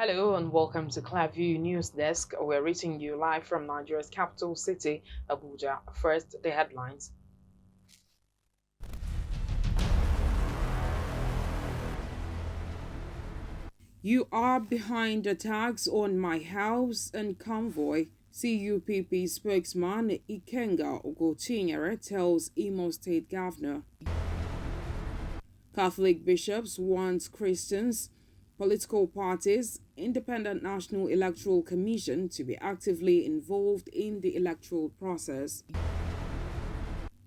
Hello and welcome to Clearview News Desk. We're reaching you live from Nigeria's capital city, Abuja. First, the headlines. You are behind attacks on my house and convoy. CUPP spokesman Ikenga tells Imo State Governor. Catholic bishops want Christians, political parties, Independent National Electoral Commission to be actively involved in the electoral process.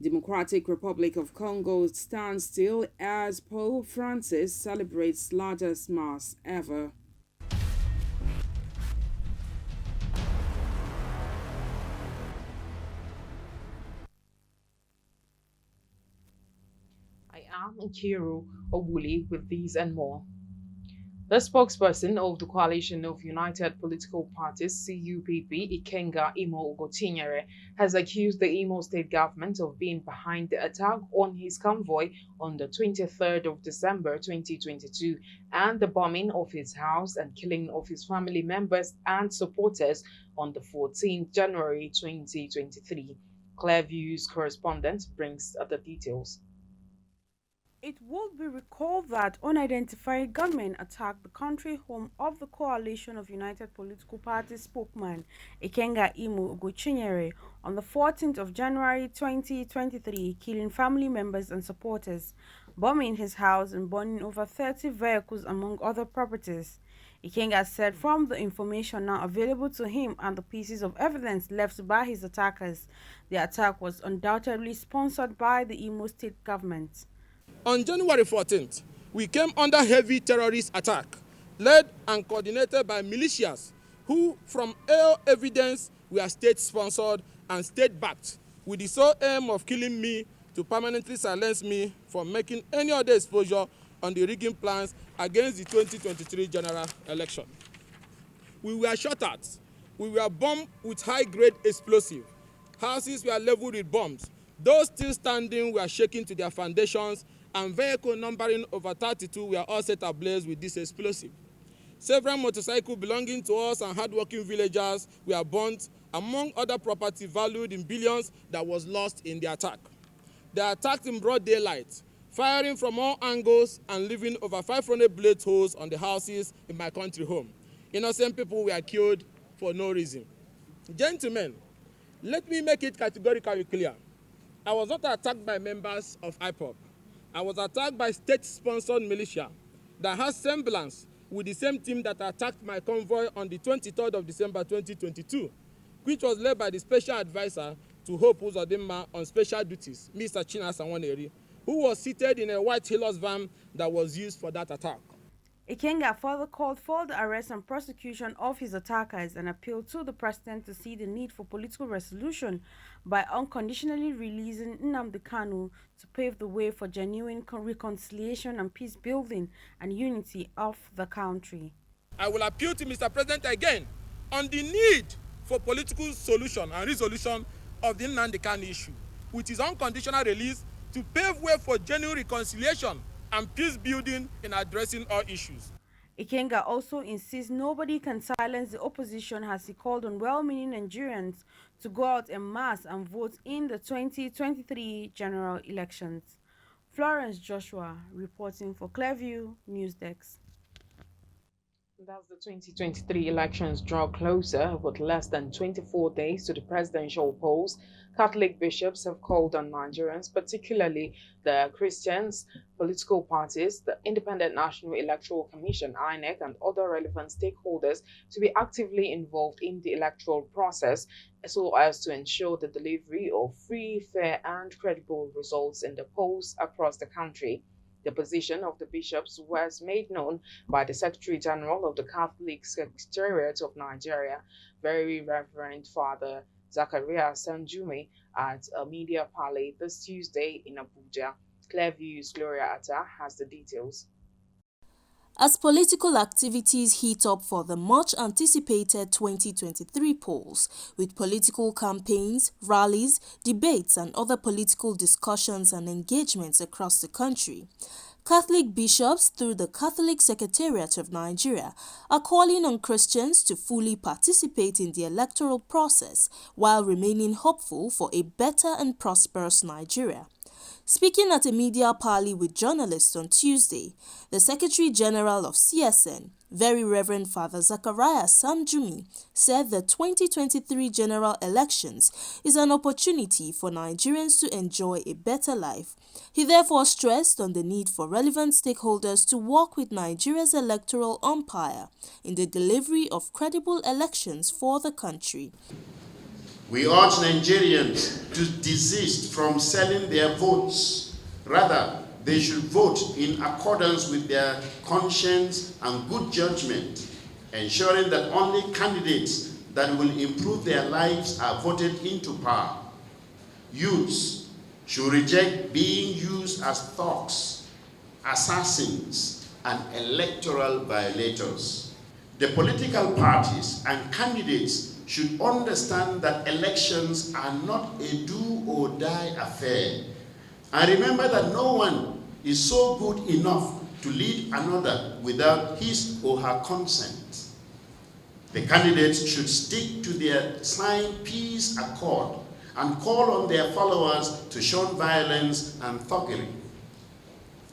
Democratic Republic of Congo stands still as Pope Francis celebrates largest mass ever. I am Nkiru Obuli with these and more. The spokesperson of the Coalition of United Political Parties, CUPP, Ikenga Imo Ugotinyere, has accused the Imo state government of being behind the attack on his convoy on the 23rd of December 2022 and the bombing of his house and killing of his family members and supporters on the 14th January 2023. Clearview's correspondent brings the details. It would be recalled that unidentified gunmen attacked the country home of the Coalition of United Political Parties spokesman Ikenga Imu Ugochinyere on the 14th of January 2023, killing family members and supporters, bombing his house and burning over 30 vehicles among other properties. Ikenga said from the information now available to him and the pieces of evidence left by his attackers, the attack was undoubtedly sponsored by the Imo state government. On January 14th, we came under heavy terrorist attack, led and coordinated by militias who, from all evidence, were state-sponsored and state-backed, with the sole aim of killing me to permanently silence me from making any other exposure on the rigging plans against the 2023 general election. We were shot at. We were bombed with high-grade explosive. Houses were leveled with bombs. Those still standing were shaken to their foundations, and vehicles numbering over 32 were all set ablaze with this explosive. Several motorcycles belonging to us and hardworking villagers were burnt, among other property valued in billions that was lost in the attack. They attacked in broad daylight, firing from all angles and leaving over 500 bullet holes on the houses in my country home. Innocent people were killed for no reason. Gentlemen, let me make it categorically clear. I was not attacked by members of IPOB. I was attacked by state-sponsored militia that has semblance with the same team that attacked my convoy on the 23rd of December 2022, which was led by the special advisor to Hope Uzodimma on special duties, Mr. China Sanwaneri, who was seated in a white Hilux van that was used for that attack. Ikenga further called for the arrest and prosecution of his attackers and appealed to the president to see the need for political resolution by unconditionally releasing Nnamdi Kanu to pave the way for genuine reconciliation and peace building and unity of the country. I will appeal to Mr. President again on the need for political solution and resolution of the Nnamdi Kanu issue, with his unconditional release to pave way for genuine reconciliation and peace building in addressing all issues. Ikenga also insists nobody can silence the opposition as he called on well-meaning Nigerians to go out en masse and vote in the 2023 general elections. Florence Joshua reporting for Clearview News Desk. As the 2023 elections draw closer, with less than 24 days to the presidential polls, Catholic bishops have called on Nigerians, particularly the Christians, political parties, the Independent National Electoral Commission, INEC, and other relevant stakeholders to be actively involved in the electoral process so as to ensure the delivery of free, fair, and credible results in the polls across the country. The position of the bishops was made known by the Secretary General of the Catholic Secretariat of Nigeria, Very Reverend Father Zachariah Sanjumi, at a media parley this Tuesday in Abuja. Clearview's Gloria Atta has the details. As political activities heat up for the much-anticipated 2023 polls, with political campaigns, rallies, debates and other political discussions and engagements across the country, Catholic bishops, through the Catholic Secretariat of Nigeria, are calling on Christians to fully participate in the electoral process while remaining hopeful for a better and prosperous Nigeria. Speaking at a media parley with journalists on Tuesday, the Secretary General of CSN, Very Reverend Father Zachariah Samjumi, said the 2023 general elections is an opportunity for Nigerians to enjoy a better life. He therefore stressed on the need for relevant stakeholders to work with Nigeria's electoral umpire in the delivery of credible elections for the country. We urge Nigerians to desist from selling their votes. Rather, they should vote in accordance with their conscience and good judgment, ensuring that only candidates that will improve their lives are voted into power. Youths should reject being used as thugs, assassins, and electoral violators. The political parties and candidates should understand that elections are not a do-or-die affair. And remember that no one is so good enough to lead another without his or her consent. The candidates should stick to their signed peace accord and call on their followers to shun violence and thuggery.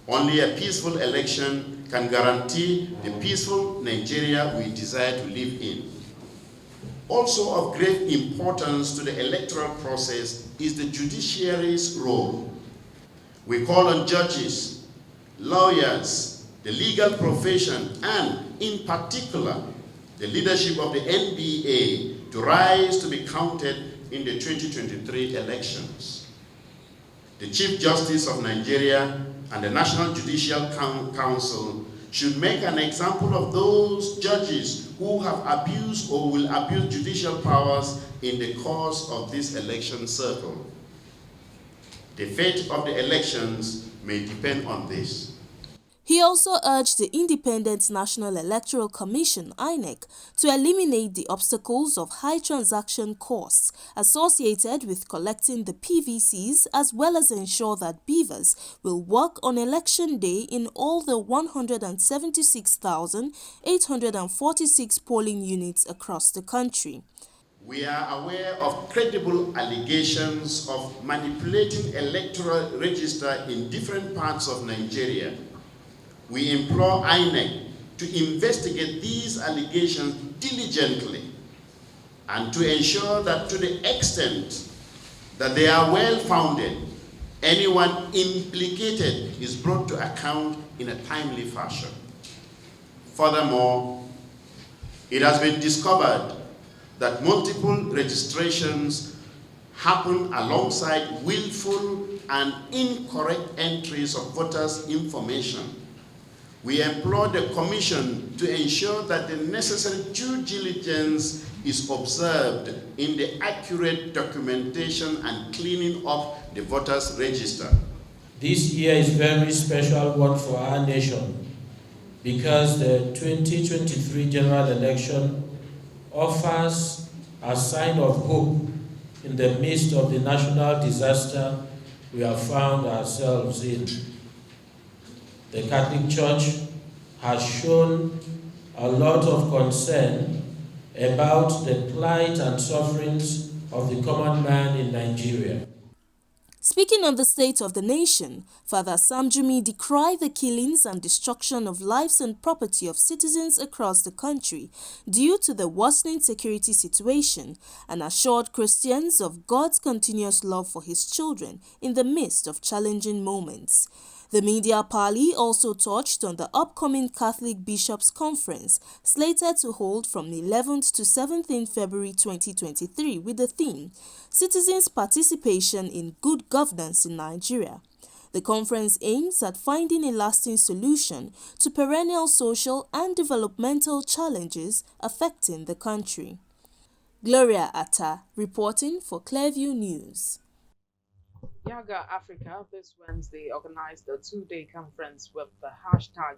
Only a peaceful election can guarantee the peaceful Nigeria we desire to live in. Also of great importance to the electoral process is the judiciary's role. We call on judges, lawyers, the legal profession, and in particular, the leadership of the NBA to rise to be counted in the 2023 elections. The Chief Justice of Nigeria and the National Judicial Council should make an example of those judges who have abused or will abuse judicial powers in the course of this election cycle. The fate of the elections may depend on this. He also urged the Independent National Electoral Commission (INEC) to eliminate the obstacles of high transaction costs associated with collecting the PVCs, as well as ensure that beavers will work on election day in all the 176,846 polling units across the country. We are aware of credible allegations of manipulating electoral register in different parts of Nigeria. We implore INEC to investigate these allegations diligently and to ensure that to the extent that they are well-founded, anyone implicated is brought to account in a timely fashion. Furthermore, it has been discovered that multiple registrations happen alongside willful and incorrect entries of voters' information. We implore the Commission to ensure that the necessary due diligence is observed in the accurate documentation and cleaning up the voters' register. This year is a very special one for our nation because the 2023 general election offers a sign of hope in the midst of the national disaster we have found ourselves in. The Catholic Church has shown a lot of concern about the plight and sufferings of the common man in Nigeria. Speaking on the state of the nation, Father Samjumi decried the killings and destruction of lives and property of citizens across the country due to the worsening security situation and assured Christians of God's continuous love for his children in the midst of challenging moments. The media parley also touched on the upcoming Catholic Bishops' Conference, slated to hold from the 11th to 17th February 2023 with the theme, Citizens' Participation in Good Governance in Nigeria. The conference aims at finding a lasting solution to perennial social and developmental challenges affecting the country. Gloria Atta, reporting for Clearview News. Yaga Africa this Wednesday organized a two-day conference with the hashtag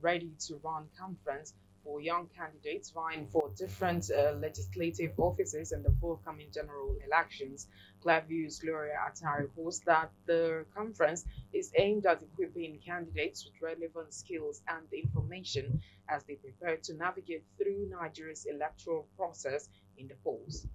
Ready to Run conference for young candidates vying for different legislative offices in the forthcoming general elections. Clavius Gloria Atari reports that the conference is aimed at equipping candidates with relevant skills and information as they prepare to navigate through Nigeria's electoral process in the polls.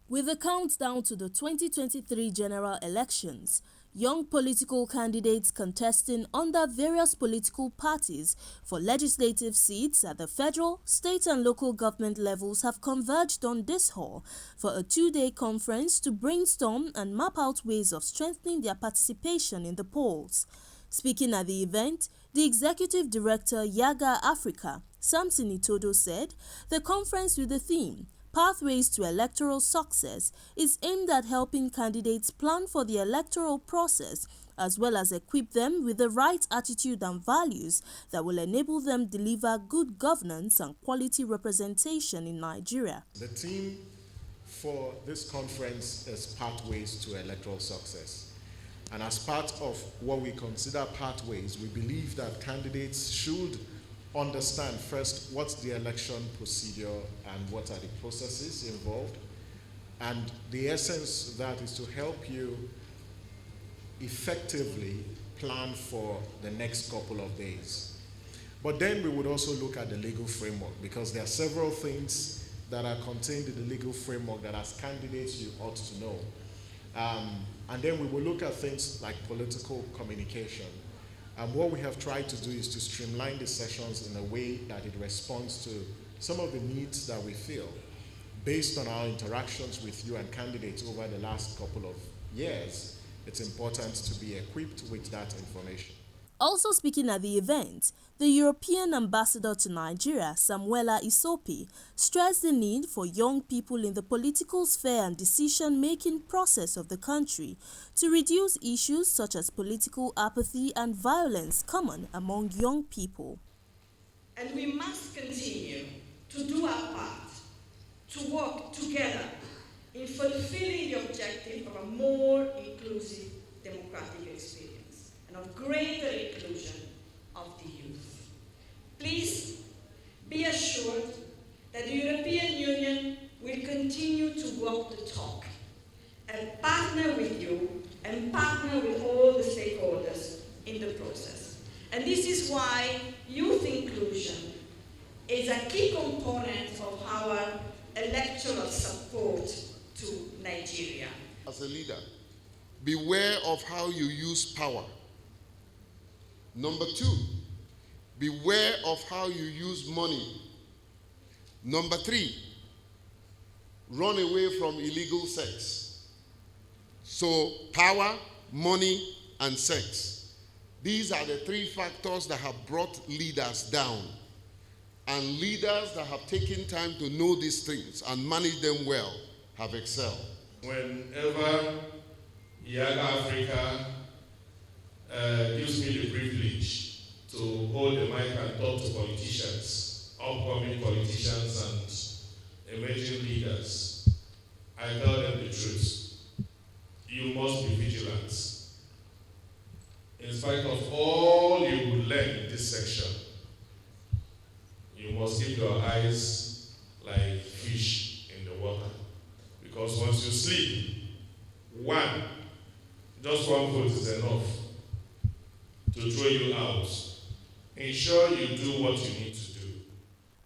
With the countdown to the 2023 general elections, young political candidates contesting under various political parties for legislative seats at the federal, state and local government levels have converged on this hall for a two-day conference to brainstorm and map out ways of strengthening their participation in the polls. Speaking at the event, the executive director Yaga Africa, Samson Itodo, said the conference with the theme Pathways to Electoral Success is aimed at helping candidates plan for the electoral process as well as equip them with the right attitude and values that will enable them deliver good governance and quality representation in Nigeria. The theme for this conference is Pathways to Electoral Success. And as part of what we consider pathways, we believe that candidates should understand first what's the election procedure and what are the processes involved. And the essence of that is to help you effectively plan for the next couple of days. But then we would also look at the legal framework, because there are several things that are contained in the legal framework that as candidates you ought to know. And then we will look at things like political communication. What we have tried to do is to streamline the sessions in a way that it responds to some of the needs that we feel based on our interactions with you and candidates over the last couple of years. It's important to be equipped with that information. Also speaking at the event, the European ambassador to Nigeria, Samuela Isopi, stressed the need for young people in the political sphere and decision-making process of the country to reduce issues such as political apathy and violence common among young people. And we must continue to do our part, to work together in fulfilling the objective of a more inclusive democratic experience and of greater inclusion of the youth. Please be assured that the European Union will continue to walk the talk and partner with you and partner with all the stakeholders in the process. And this is why youth inclusion is a key component of our electoral support to Nigeria. As a leader, beware of how you use power. Number two, beware of how you use money. Number three, run away from illegal sex. So power, money, and sex. These are the three factors that have brought leaders down. And leaders that have taken time to know these things and manage them well have excelled. Whenever Young Africa gives me the privilege to hold the mic and talk to politicians, upcoming politicians and emerging leaders, I tell them the truth. You must be vigilant. In spite of all you will learn in this section, you must keep your eyes like fish in the water. Because once you sleep, just one vote is enough to throw you out. Ensure you do what you need to do.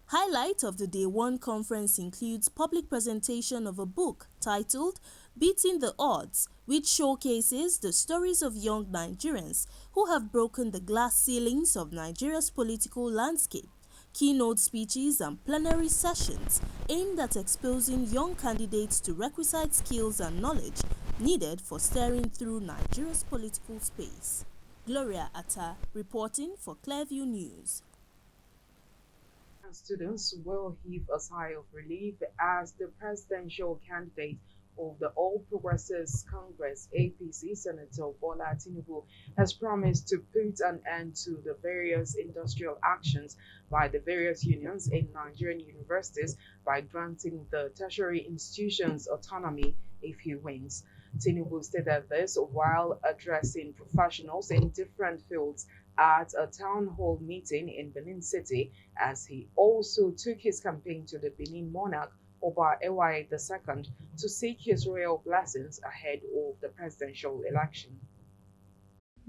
Highlight of the Day 1 conference includes public presentation of a book titled Beating the Odds, which showcases the stories of young Nigerians who have broken the glass ceilings of Nigeria's political landscape. Keynote speeches and plenary sessions aimed at exposing young candidates to requisite skills and knowledge needed for steering through Nigeria's political space. Gloria Atta reporting for Clearview News. And students will heave a sigh of relief as the presidential candidate of the All Progressives Congress APC, Senator Bola Tinubu, has promised to put an end to the various industrial actions by the various unions in Nigerian universities by granting the tertiary institutions autonomy if he wins. Tinubu stated this while addressing professionals in different fields at a town hall meeting in Benin City, as he also took his campaign to the Benin monarch Oba Ewaye II to seek his royal blessings ahead of the presidential election.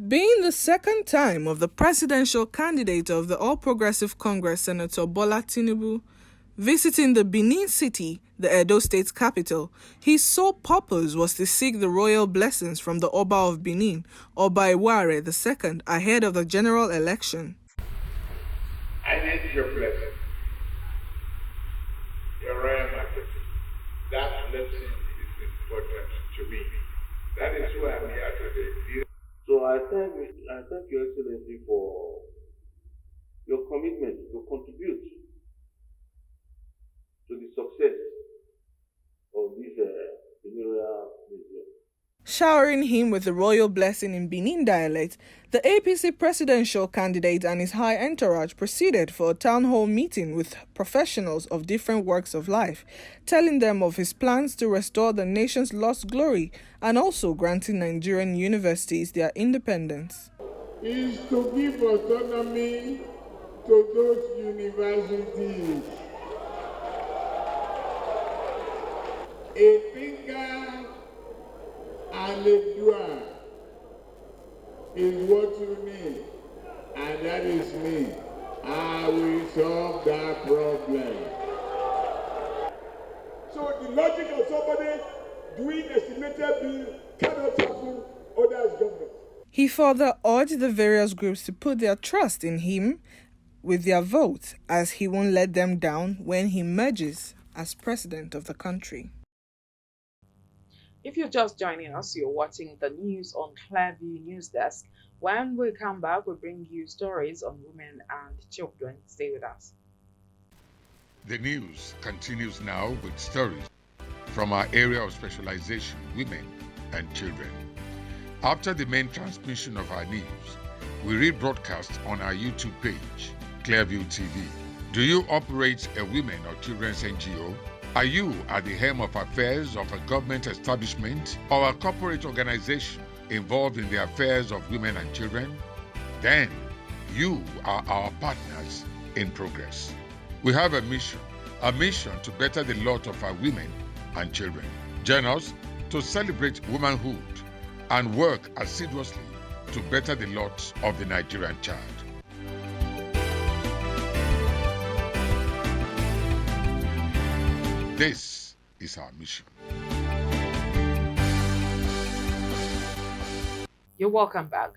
Being the second time of the presidential candidate of the All Progressive Congress, Senator Bola Tinubu, visiting the Benin City, the Edo State capital, his sole purpose was to seek the royal blessings from the Oba of Benin, Oba Eware II, ahead of the general election. I need your blessing, your royal majesty. That blessing is important to me. That is why I'm here today. So I thank Your Excellency for your commitment to contribute to the success of this Royal Museum. Showering him with the royal blessing in Benin dialect, the APC presidential candidate and his high entourage proceeded for a town hall meeting with professionals of different walks of life, telling them of his plans to restore the nation's lost glory and also granting Nigerian universities their independence. Is to give autonomy to those universities. Ikenga and Dua is what you need, and that is me. I will solve that problem. So the logic of somebody doing estimated bill cannot happen under his government. He further urged the various groups to put their trust in him with their vote, as he won't let them down when he emerges as president of the country. If you're just joining us, you're watching the news on Clearview News Desk. When we come back, we'll bring you stories on women and children. Stay with us. The news continues now with stories from our area of specialization, women and children. After the main transmission of our news, we rebroadcast on our YouTube page, Clearview TV. Do you operate a women or children's NGO? Are you at the helm of affairs of a government establishment or a corporate organization involved in the affairs of women and children? Then you are our partners in progress. We have a mission to better the lot of our women and children. Join us to celebrate womanhood and work assiduously to better the lot of the Nigerian child. This is our mission. You're welcome back.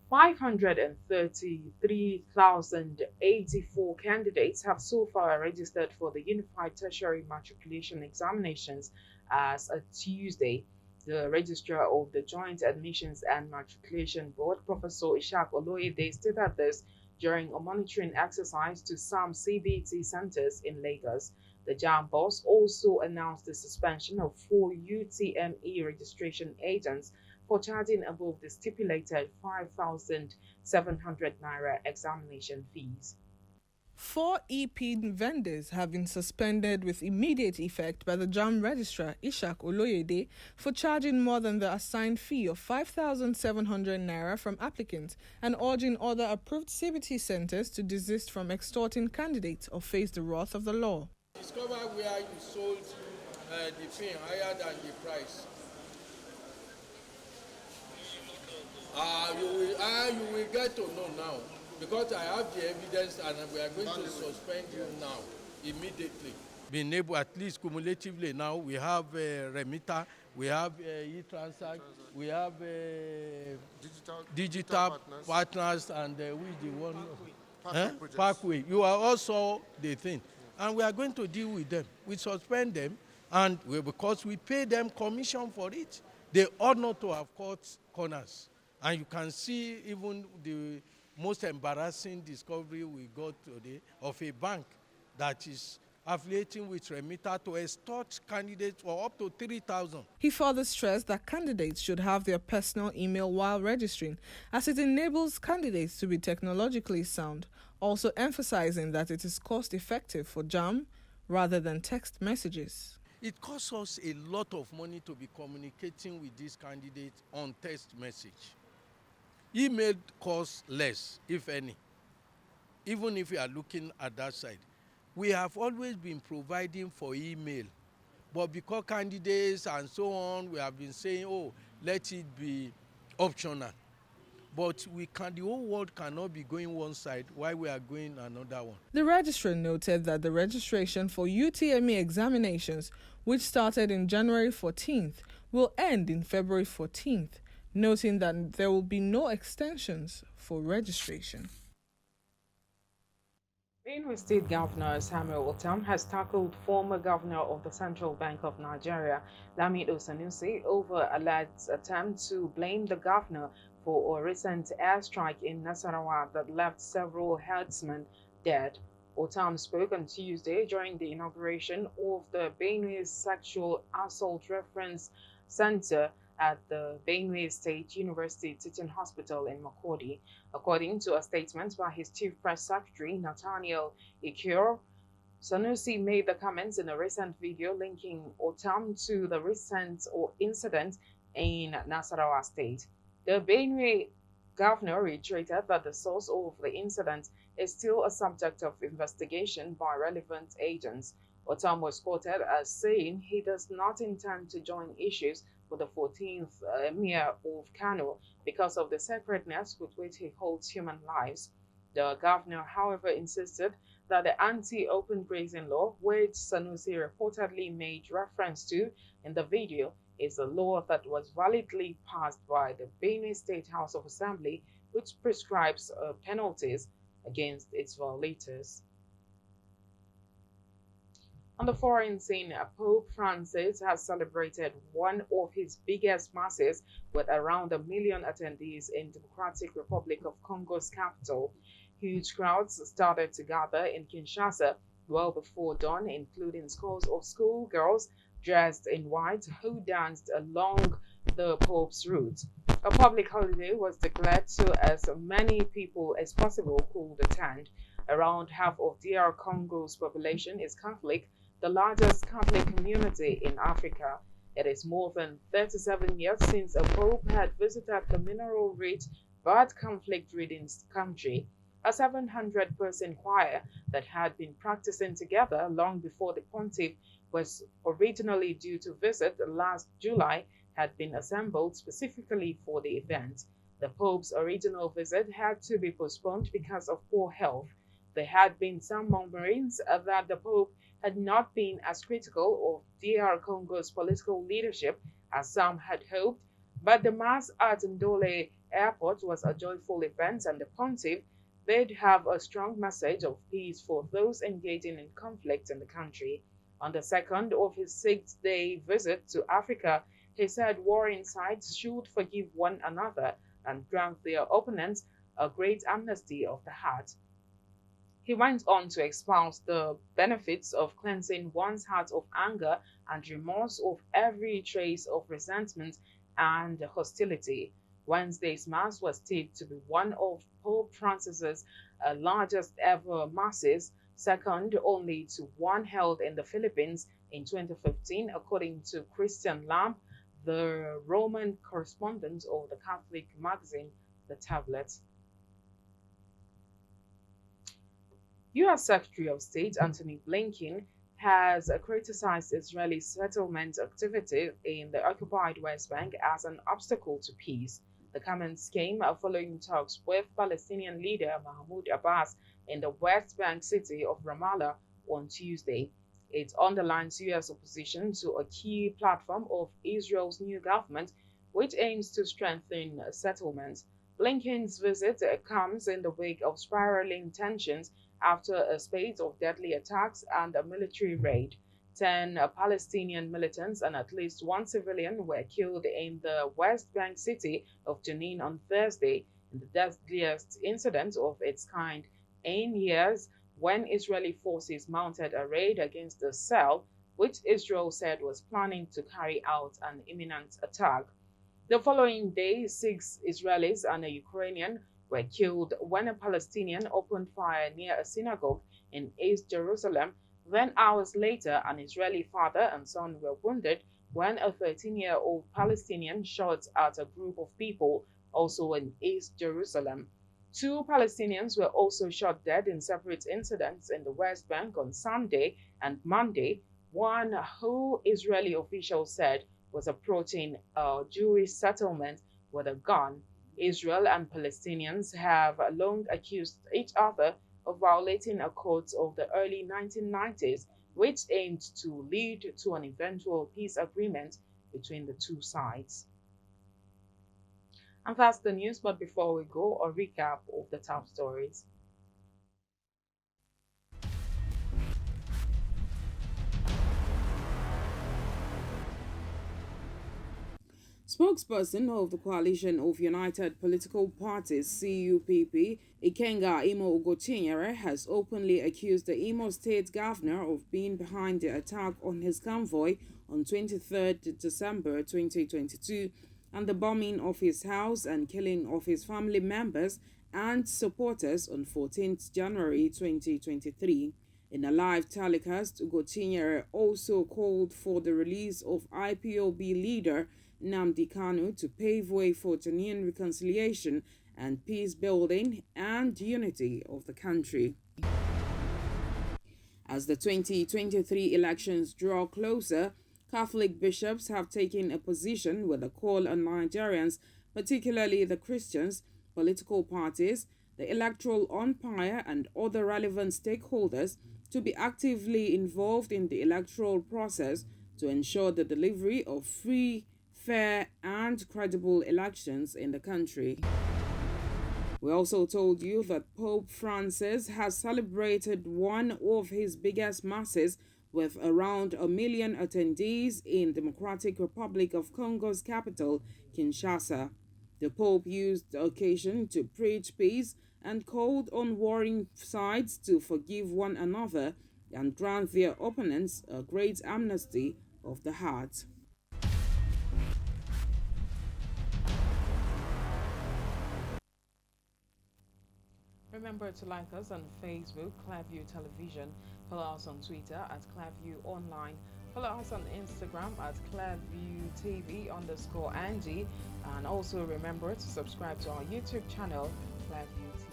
533,084 candidates have so far registered for the Unified Tertiary Matriculation Examinations as of Tuesday. The Registrar of the Joint Admissions and Matriculation Board, Professor Ishak Oloyede, stated this during a monitoring exercise to some CBT centers in Lagos. The JAM boss also announced the suspension of 4 UTME registration agents for charging above the stipulated 5,700 naira examination fees. 4 EP vendors have been suspended with immediate effect by the JAM registrar Ishak Oloyede for charging more than the assigned fee of 5,700 naira from applicants and urging other approved CBT centers to desist from extorting candidates or face the wrath of the law. Discover where you sold the thing higher than the price. You will get to know now, because I have the evidence and we are going to suspend you now, immediately. Being able, at least cumulatively now, we have Remitter, we have e-Transact, we have digital partners, and we the one, Parkway. You are also the thing. And we are going to deal with them. We suspend them, and because we pay them commission for it, they ought not to have cut corners. And you can see even the most embarrassing discovery we got today of a bank that is affiliating with Remitter to extort candidates for up to 3,000. He further stressed that candidates should have their personal email while registering, as it enables candidates to be technologically sound, also emphasizing that it is cost-effective for JAM rather than text messages. It costs us a lot of money to be communicating with these candidates on text message. Email costs less, if any, even if you are looking at that side. We have always been providing for email, but because candidates and so on, we have been saying, oh, let it be optional. But the whole world cannot be going one side while we are going another one. The registrar noted that the registration for UTME examinations, which started in January 14th, will end in February 14th, noting that there will be no extensions for registration. Benue State Governor Samuel Otam has tackled former governor of the Central Bank of Nigeria, Lamido Sanusi, over alleged attempt to blame the governor for a recent airstrike in Nasarawa that left several herdsmen dead. Otam spoke on Tuesday during the inauguration of the Benue Sexual Assault Reference Center at the Benue State University Teaching Hospital in Makurdi. According to a statement by his chief press secretary, Nathaniel Ikenga, Sanusi made the comments in a recent video linking Otam to the recent incident in Nasarawa State. The Benue governor reiterated that the source of the incident is still a subject of investigation by relevant agents. Otam was quoted as saying he does not intend to join issues with the 14th Emir of Kano because of the sacredness with which he holds human lives. The governor, however, insisted that the anti-open grazing law, which Sanusi reportedly made reference to in the video, is a law that was validly passed by the Benue State House of Assembly, which prescribes penalties against its violators. On the foreign scene, Pope Francis has celebrated one of his biggest masses with around 1 million attendees in Democratic Republic of Congo's capital. Huge crowds started to gather in Kinshasa well before dawn, including scores of schoolgirls dressed in white who danced along the Pope's route. A public holiday was declared so as many people as possible could attend. Around half of DR Congo's population is Catholic, the largest Catholic community in Africa. It is more than 37 years since a pope had visited the mineral-rich but conflict-ridden country. A 700-person choir that had been practicing together long before the pontiff was originally due to visit last July had been assembled specifically for the event. The Pope's original visit had to be postponed because of poor health. There had been some murmurings that the Pope had not been as critical of DR Congo's political leadership as some had hoped, but the Mass at Ndole Airport was a joyful event and the pontiff did have a strong message of peace for those engaging in conflict in the country. On the second of his 6-day visit to Africa, he said warring sides should forgive one another and grant their opponents a great amnesty of the heart. He went on to espouse the benefits of cleansing one's heart of anger and remorse of every trace of resentment and hostility. Wednesday's Mass was stated to be one of Pope Francis's largest ever masses, second only to one held in the Philippines in 2015, according to Christian Lamb, the Roman correspondent of the Catholic magazine, The Tablet. U.S. Secretary of State Antony Blinken has criticized Israeli settlement activity in the occupied West Bank as an obstacle to peace. The comments came following talks with Palestinian leader Mahmoud Abbas in the West Bank city of Ramallah on Tuesday. It underlines U.S. opposition to a key platform of Israel's new government, which aims to strengthen settlements. Blinken's visit comes in the wake of spiraling tensions after a spate of deadly attacks and a military raid. 10 Palestinian militants and at least one civilian were killed in the West Bank city of Jenin on Thursday, in the deadliest incident of its kind in years, when Israeli forces mounted a raid against a cell which Israel said was planning to carry out an imminent attack. The following day, 6 Israelis and a Ukrainian were killed when a Palestinian opened fire near a synagogue in East Jerusalem, Then, hours later, an Israeli father and son were wounded when a 13-year-old Palestinian shot at a group of people also in East Jerusalem. Two Palestinians were also shot dead in separate incidents in the West Bank on Sunday and Monday, one who Israeli officials said was approaching a Jewish settlement with a gun. Israel and Palestinians have long accused each other of violating accords of the early 1990s, which aimed to lead to an eventual peace agreement between the two sides. And that's the news, but before we go, a recap of the top stories. Spokesperson of the Coalition of United Political Parties (CUPP), Ikenga Ugochinyere, has openly accused the Imo State governor of being behind the attack on his convoy on 23rd December 2022 and the bombing of his house and killing of his family members and supporters on 14th January 2023. In a live telecast, Ugochinyere also called for the release of IPOB leader Nnamdi Kanu to pave way for genuine reconciliation and peace building and unity of the country. As the 2023 elections draw closer, Catholic bishops have taken a position with a call on Nigerians, particularly the Christians, political parties, the electoral umpire, and other relevant stakeholders to be actively involved in the electoral process to ensure the delivery of free, fair, and credible elections in the country. We also told you that Pope Francis has celebrated one of his biggest masses with around 1 million attendees in Democratic Republic of Congo's capital, Kinshasa. The Pope used the occasion to preach peace and called on warring sides to forgive one another and grant their opponents a great amnesty of the heart. Remember to like us on Facebook, Clearview Television. Follow us on Twitter at Clearview Online. Follow us on Instagram at ClearviewTV_Angie. And also remember to subscribe to our YouTube channel, Clearview TV.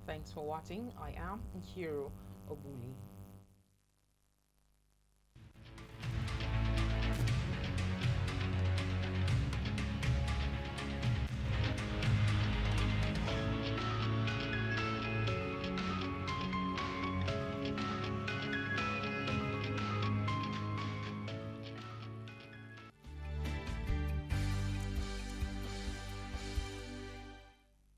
Thanks for watching. I am Hiro Obuli.